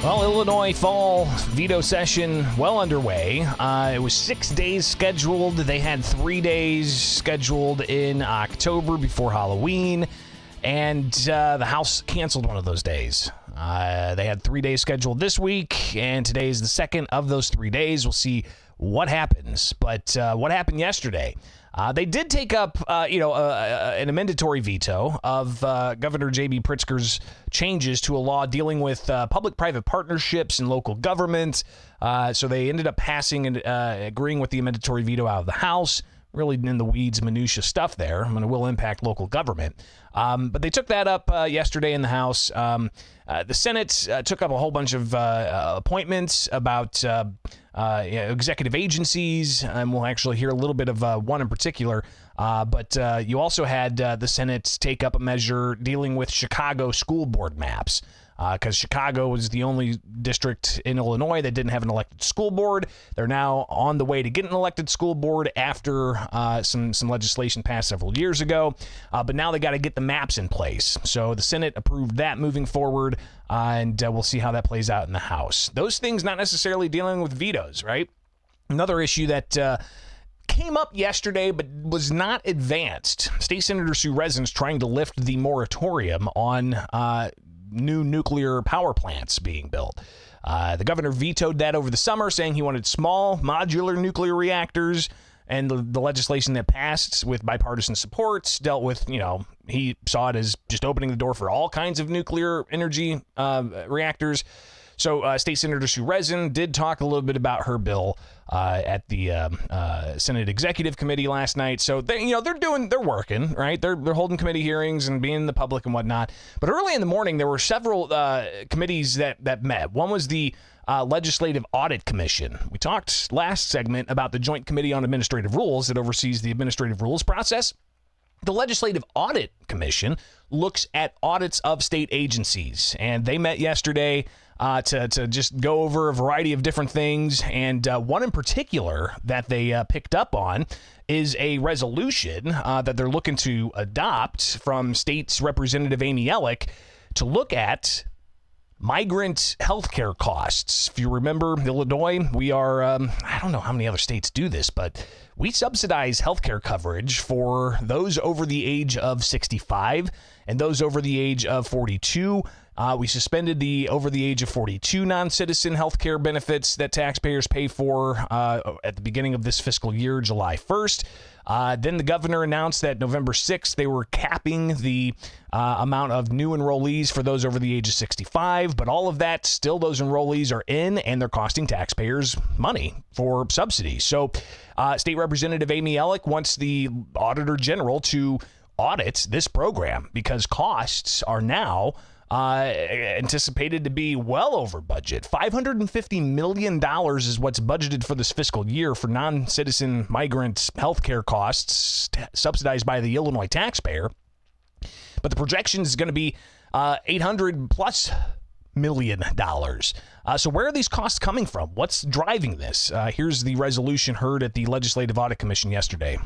Well, Illinois fall veto session well underway. It was 6 days scheduled. They had 3 days scheduled in October before Halloween, and the House canceled one of those days. They had 3 days scheduled this week, and today is the second of those 3 days. We'll see what happens. But what happened yesterday? They did take up, an amendatory veto of Governor J.B. Pritzker's changes to a law dealing with public-private partnerships and local government. So they ended up passing and agreeing with the amendatory veto out of the House. Really in the weeds, minutia stuff there. I mean, it will impact local government. But they took that up yesterday in the House. The Senate took up a whole bunch of appointments about executive agencies, and we'll actually hear a little bit of one in particular. But you also had the Senate take up a measure dealing with Chicago school board maps, because Chicago was the only district in Illinois that didn't have an elected school board. They're now on the way to get an elected school board after some legislation passed several years ago. But now they got to get the maps in place. So the Senate approved that moving forward, and we'll see how that plays out in the House. Those things not necessarily dealing with vetoes, right? Another issue that came up yesterday but was not advanced. State Senator Sue Resin's trying to lift the moratorium on new nuclear power plants being built. The governor vetoed that over the summer, saying he wanted small modular nuclear reactors, and the legislation that passed with bipartisan support dealt with, he saw it as just opening the door for all kinds of nuclear energy reactors. So State Senator Sue Resin did talk a little bit about her bill at the Senate Executive Committee last night. So they're working, right? They're holding committee hearings and being in the public and whatnot. But early in the morning, there were several committees that met. One was the Legislative Audit Commission. We talked last segment about the Joint Committee on Administrative Rules that oversees the administrative rules process. The Legislative Audit Commission looks at audits of state agencies, and they met yesterday to just go over a variety of different things. And one in particular that they picked up on is a resolution that they're looking to adopt from State's Representative Amy Ellick to look at migrant healthcare costs. If you remember, Illinois, we are, I don't know how many other states do this, but we subsidize healthcare coverage for those over the age of 65 and those over the age of 42. We suspended the over the age of 42 non-citizen healthcare benefits that taxpayers pay for at the beginning of this fiscal year, July 1st. Then the governor announced that November 6th, they were capping the amount of new enrollees for those over the age of 65. But all of that, still those enrollees are in, and they're costing taxpayers money for subsidies. So State Representative Amy Ellick wants the Auditor General to audit this program because costs are now anticipated to be well over budget. $550 million is what's budgeted for this fiscal year for non-citizen migrant healthcare costs subsidized by the Illinois taxpayer. But the projection is going to be $800+ million. So where are these costs coming from? What's driving this? Here's the resolution heard at the Legislative Audit Commission yesterday.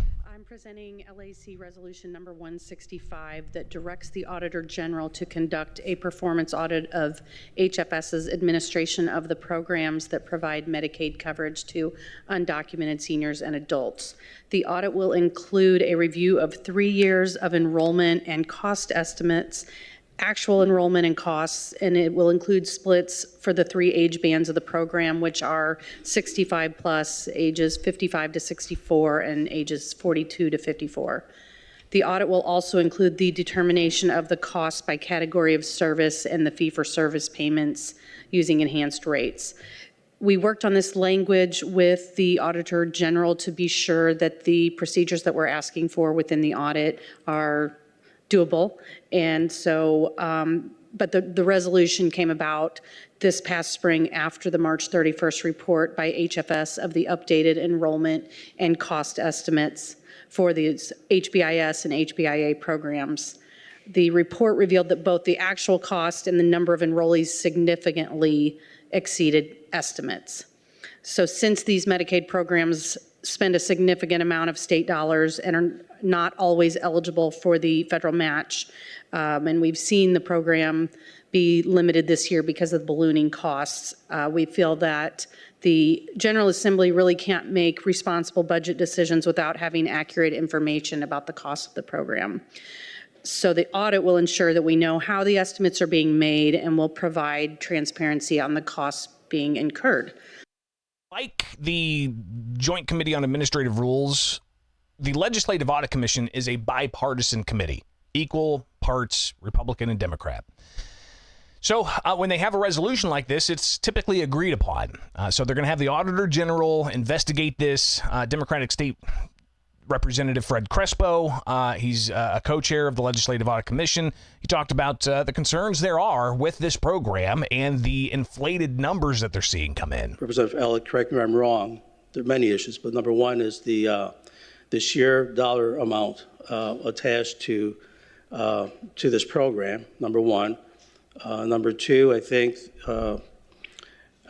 Presenting LAC Resolution number 165 that directs the Auditor General to conduct a performance audit of HFS's administration of the programs that provide Medicaid coverage to undocumented seniors and adults. The audit will include a review of 3 years of enrollment and cost estimates, actual enrollment and costs, and it will include splits for the 3 age bands of the program, which are 65 plus, ages 55 to 64, and ages 42 to 54. The audit will also include the determination of the cost by category of service and the fee-for-service payments using enhanced rates. We worked on this language with the Auditor General to be sure that the procedures that we're asking for within the audit are doable. And so, but the resolution came about this past spring after the March 31st report by HFS of the updated enrollment and cost estimates for these HBIS and HBIA programs. The report revealed that both the actual cost and the number of enrollees significantly exceeded estimates. So since these Medicaid programs spend a significant amount of state dollars and are not always eligible for the federal match. And we've seen the program be limited this year because of the ballooning costs. We feel that the General Assembly really can't make responsible budget decisions without having accurate information about the cost of the program. So the audit will ensure that we know how the estimates are being made and will provide transparency on the costs being incurred. Like the Joint Committee on Administrative Rules, the Legislative Audit Commission is a bipartisan committee, equal parts Republican and Democrat. So when they have a resolution like this, it's typically agreed upon. So they're going to have the Auditor General investigate this. Democratic State Representative Fred Crespo, he's a co-chair of the Legislative Audit Commission. He talked about the concerns there are with this program and the inflated numbers that they're seeing come in. Representative Elliott, correct me if I'm wrong. There are many issues, but number one is the sheer dollar amount attached to this program. Number one. Number two, I think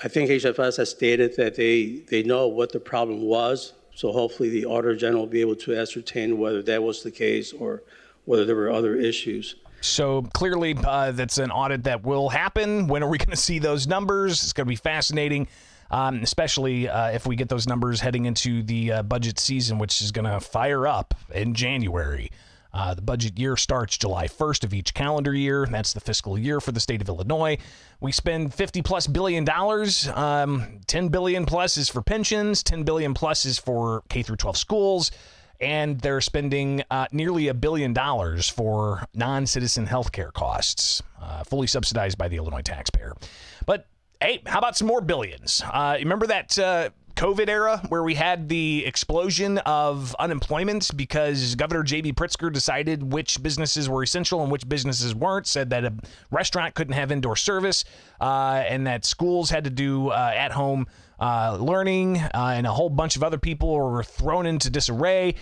HFS has stated that they know what the problem was. So hopefully the Auditor General will be able to ascertain whether that was the case or whether there were other issues. So clearly that's an audit that will happen. When are we going to see those numbers? It's going to be fascinating, especially if we get those numbers heading into the budget season, which is going to fire up in January. The budget year starts July 1st of each calendar year. That's the fiscal year for the state of Illinois. We spend $50+ billion. $10 billion plus is for pensions. $10 billion plus is for K through 12 schools. And they're spending nearly $1 billion for non-citizen healthcare costs, fully subsidized by the Illinois taxpayer. But hey, how about some more billions? Remember that COVID era where we had the explosion of unemployment because Governor J.B. Pritzker decided which businesses were essential and which businesses weren't, said that a restaurant couldn't have indoor service and that schools had to do at-home learning, and a whole bunch of other people were thrown into disarray.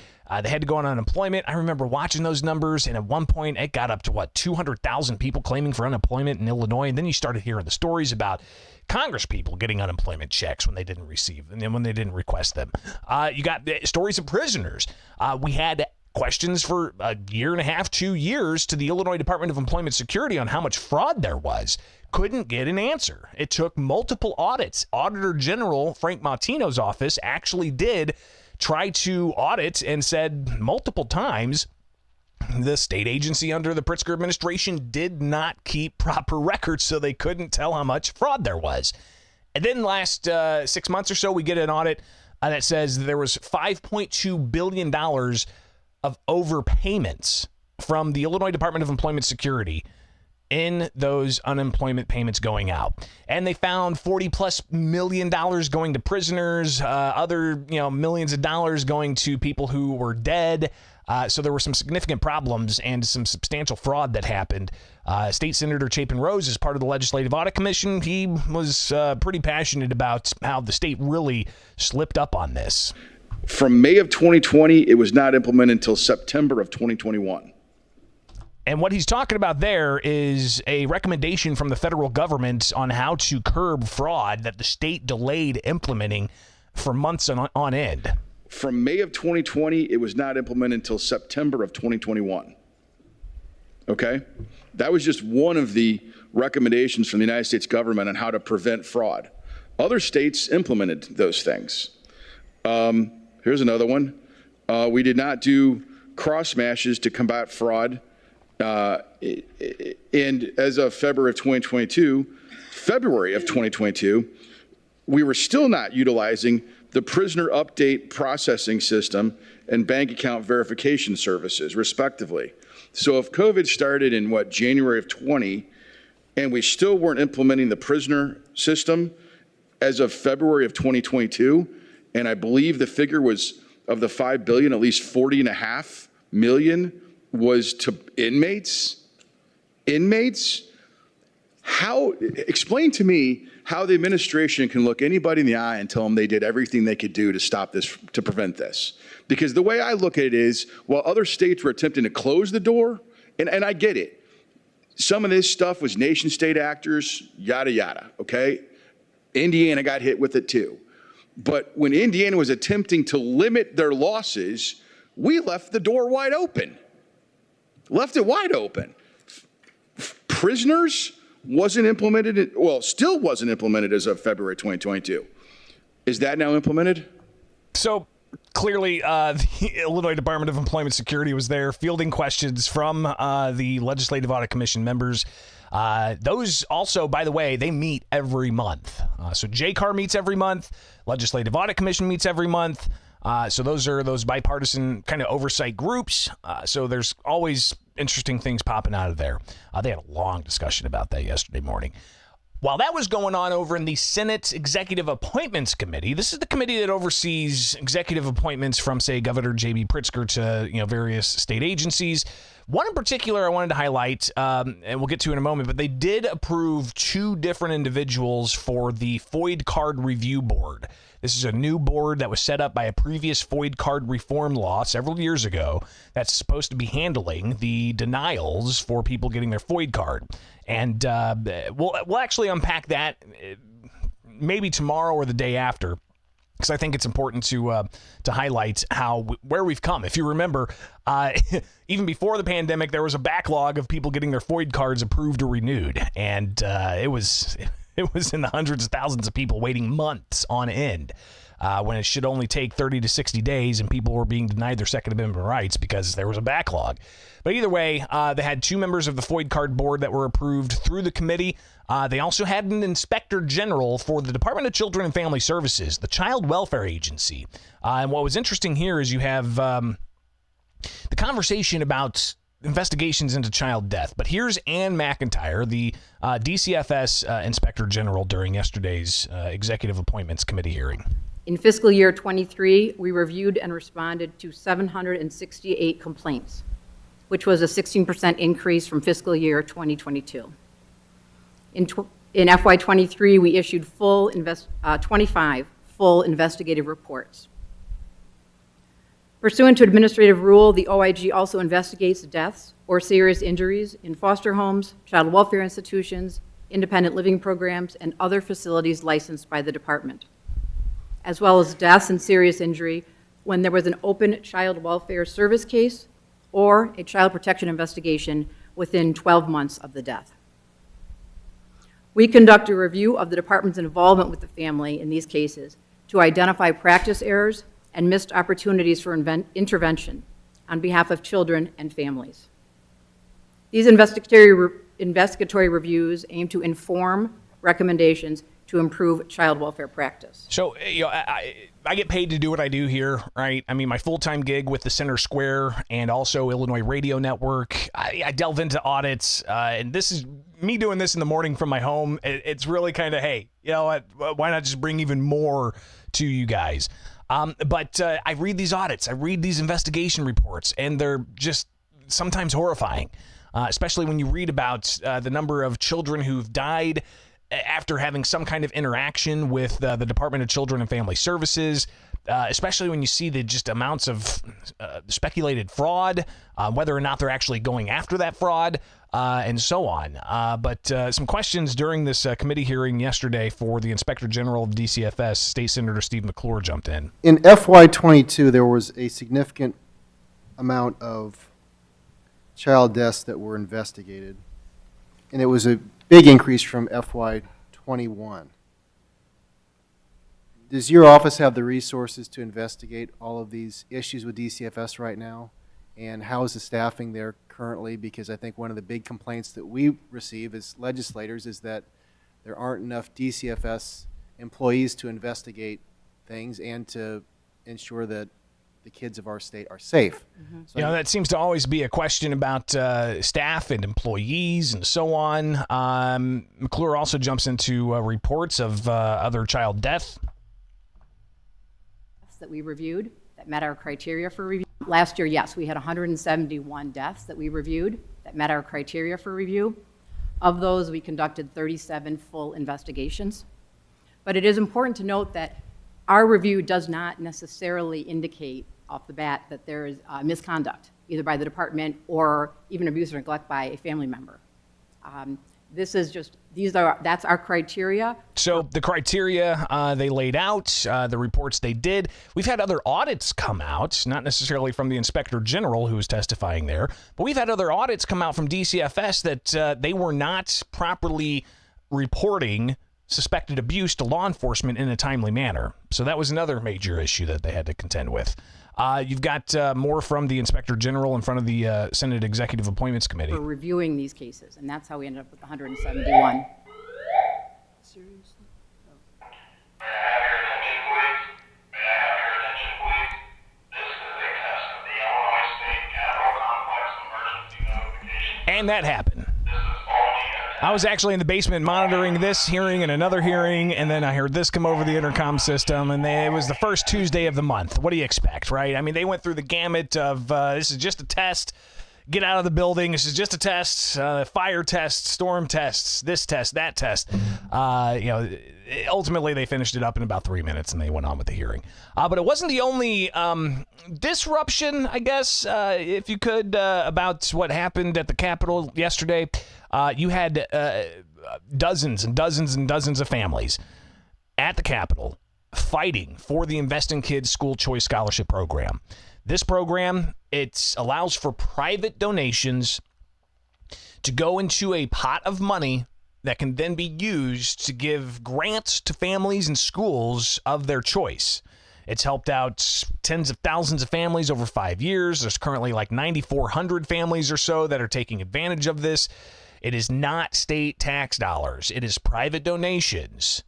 They had to go on unemployment. I remember watching those numbers, and at one point it got up to 200,000 people claiming for unemployment in Illinois, and then you started hearing the stories about Congress people getting unemployment checks when they didn't receive and then when they didn't request them. You got stories of prisoners. We had questions for a year and a half, 2 years to the Illinois Department of Employment Security on how much fraud there was. Couldn't get an answer. It took multiple audits. Auditor General Frank Martino's office actually did try to audit and said multiple times the state agency under the Pritzker administration did not keep proper records, so they couldn't tell how much fraud there was. And then last 6 months or so, we get an audit that says there was $5.2 billion of overpayments from the Illinois Department of Employment Security in those unemployment payments going out. And they found $40+ million going to prisoners, other millions of dollars going to people who were dead. So there were some significant problems and some substantial fraud that happened. State Senator Chapin Rose is part of the Legislative Audit Commission. He was pretty passionate about how the state really slipped up on this. From May of 2020, it was not implemented until September of 2021. And what he's talking about there is a recommendation from the federal government on how to curb fraud that the state delayed implementing for months on end. From May of 2020, it was not implemented until September of 2021. Okay? That was just one of the recommendations from the United States government on how to prevent fraud. Other states implemented those things. Here's another one. We did not do cross matches to combat fraud. And as of February of 2022, we were still not utilizing the prisoner update processing system and bank account verification services, respectively. So if COVID started in January of 20, and we still weren't implementing the prisoner system as of February of 2022, and I believe the figure was of the $5 billion, at least $40.5 million was to inmates. Explain to me how the administration can look anybody in the eye and tell them they did everything they could do to stop this, to prevent this. Because the way I look at it is, while other states were attempting to close the door, and I get it, some of this stuff was nation state actors, yada, yada, okay? Indiana got hit with it too. But when Indiana was attempting to limit their losses, we left the door wide open. Left it wide open. Prisoners wasn't implemented, still wasn't implemented as of February 2022. Is that now implemented? So clearly, the Illinois Department of Employment Security was there fielding questions from the Legislative Audit Commission members. Those also, by the way, they meet every month. So JCAR meets every month. Legislative Audit Commission meets every month. So those are those bipartisan kind of oversight groups. So there's always interesting things popping out of there. They had a long discussion about that yesterday morning. While that was going on over in the Senate Executive Appointments Committee, this is the committee that oversees executive appointments from, say, Governor J.B. Pritzker to various state agencies. One in particular I wanted to highlight, and we'll get to in a moment, but they did approve 2 different individuals for the FOID Card Review Board. This is a new board that was set up by a previous FOID card reform law several years ago that's supposed to be handling the denials for people getting their FOID card. And we'll actually unpack that maybe tomorrow or the day after, because I think it's important to highlight where we've come. If you remember, even before the pandemic, there was a backlog of people getting their FOID cards approved or renewed, and it was in the hundreds of thousands of people waiting months on end, when it should only take 30 to 60 days, and people were being denied their Second Amendment rights because there was a backlog. But either way, they had 2 members of the FOID card board that were approved through the committee. They also had an inspector general for the Department of Children and Family Services, the Child Welfare Agency. And what was interesting here is you have the conversation about investigations into child death. But here's Ann McIntyre, the DCFS Inspector General, during yesterday's Executive Appointments Committee hearing. In fiscal year 23, we reviewed and responded to 768 complaints, which was a 16% increase from fiscal year 2022. In FY23, we issued 25 full investigative reports. Pursuant to administrative rule, the OIG also investigates deaths or serious injuries in foster homes, child welfare institutions, independent living programs, and other facilities licensed by the department, as well as deaths and serious injury when there was an open child welfare service case or a child protection investigation within 12 months of the death. We conduct a review of the department's involvement with the family in these cases to identify practice errors and missed opportunities for intervention on behalf of children and families. These investigatory reviews aim to inform recommendations to improve child welfare practice. So, I get paid to do what I do here, right? I mean, my full-time gig with the Center Square and also Illinois Radio Network, I delve into audits, and this is me doing this in the morning from my home. It's really kind of, hey, you know what, why not just bring even more to you guys? But I read these audits, I read these investigation reports, and they're just sometimes horrifying, especially when you read about the number of children who've died after having some kind of interaction with the Department of Children and Family Services, especially when you see the just amounts of speculated fraud, whether or not they're actually going after that fraud, and so on. But some questions during this committee hearing yesterday for the Inspector General of DCFS, State Senator Steve McClure jumped in. In FY22, there was a significant amount of child deaths that were investigated, and it was a big increase from FY21. Does your office have the resources to investigate all of these issues with DCFS right now? And how is the staffing there currently? Because I think one of the big complaints that we receive as legislators is that there aren't enough DCFS employees to investigate things and to ensure that the kids of our state are safe. Mm-hmm. So that seems to always be a question about staff and employees and so on. McClure also jumps into reports of other child death that we reviewed that met our criteria for review. Last year, yes, we had 171 deaths that we reviewed that met our criteria for review. Of those, we conducted 37 full investigations. But it is important to note that our review does not necessarily indicate off the bat that there is misconduct, either by the department or even abuse or neglect by a family member. That's our criteria. So the criteria they laid out, the reports they did. We've had other audits come out, not necessarily from the Inspector General who was testifying there, but we've had other audits come out from DCFS that they were not properly reporting suspected abuse to law enforcement in a timely manner. So that was another major issue that they had to contend with. You've got more from the Inspector General in front of the Senate Executive Appointments Committee. For reviewing these cases, and that's how we ended up with 171. Seriously? And that happened. I was actually in the basement monitoring this hearing and another hearing, and then I heard this come over the intercom system, and it was the first Tuesday of the month. What do you expect, right? I mean, they went through the gamut of this is just a test. Get out of the building. This is just a test. Fire tests, storm tests, this test, that test. Ultimately, they finished it up in about 3 minutes, and they went on with the hearing. But it wasn't the only disruption, I guess, if you could, about what happened at the Capitol yesterday. You had dozens and dozens and dozens of families at the Capitol fighting for the Invest in Kids School Choice Scholarship Program. This program, it allows for private donations to go into a pot of money that can then be used to give grants to families and schools of their choice. It's helped out tens of thousands of families over 5 years. There's currently like 9,400 families or so that are taking advantage of this. It is not state tax dollars. It is private donations.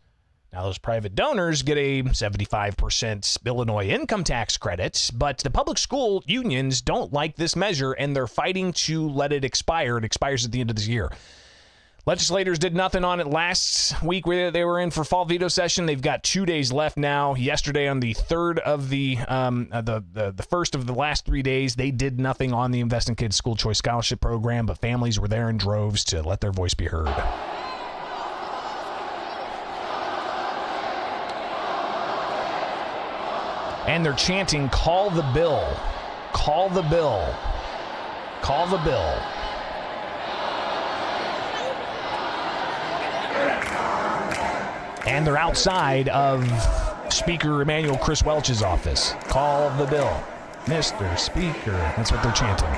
Now, those private donors get a 75% Illinois income tax credit, but the public school unions don't like this measure, and they're fighting to let it expire. It expires at the end of this year. Legislators did nothing on it last week where they were in for fall veto session. They've got 2 days left now. Yesterday, on the third of the first of the last 3 days, they did nothing on the Invest in Kids School Choice Scholarship Program, but families were there in droves to let their voice be heard. And they're chanting, "Call the bill, call the bill, call the bill." And they're outside of Speaker Emanuel Chris Welch's office. "Call the bill, Mr. Speaker." That's what they're chanting.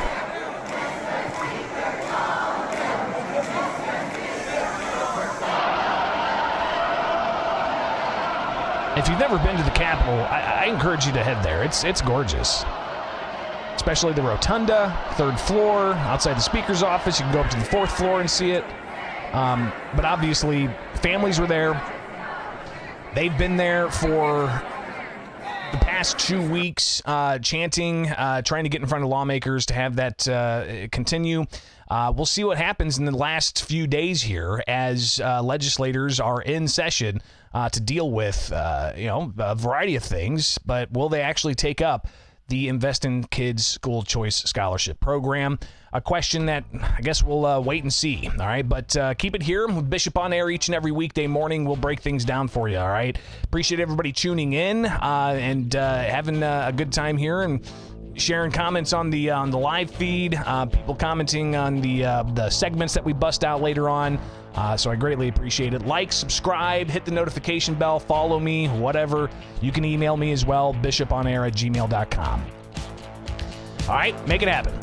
If you've never been to the Capitol, I encourage you to head there. It's gorgeous. Especially the rotunda, third floor, outside the Speaker's office. You can go up to the fourth floor and see it. But obviously, families were there. They've been there for the past 2 weeks, chanting, trying to get in front of lawmakers to have that continue. We'll see what happens in the last few days here as legislators are in session to deal with, a variety of things. But will they actually take up the Invest in Kids School Choice Scholarship Program? A question that I guess we'll wait and see, all right? But keep it here with Bishop on Air each and every weekday morning. We'll break things down for you, all right? Appreciate everybody tuning in and having a good time here and sharing comments on the live feed, people commenting on the segments that we bust out later on. So I greatly appreciate it. Like, subscribe, hit the notification bell, follow me, whatever. You can email me as well, bishoponair@gmail.com. All right, make it happen.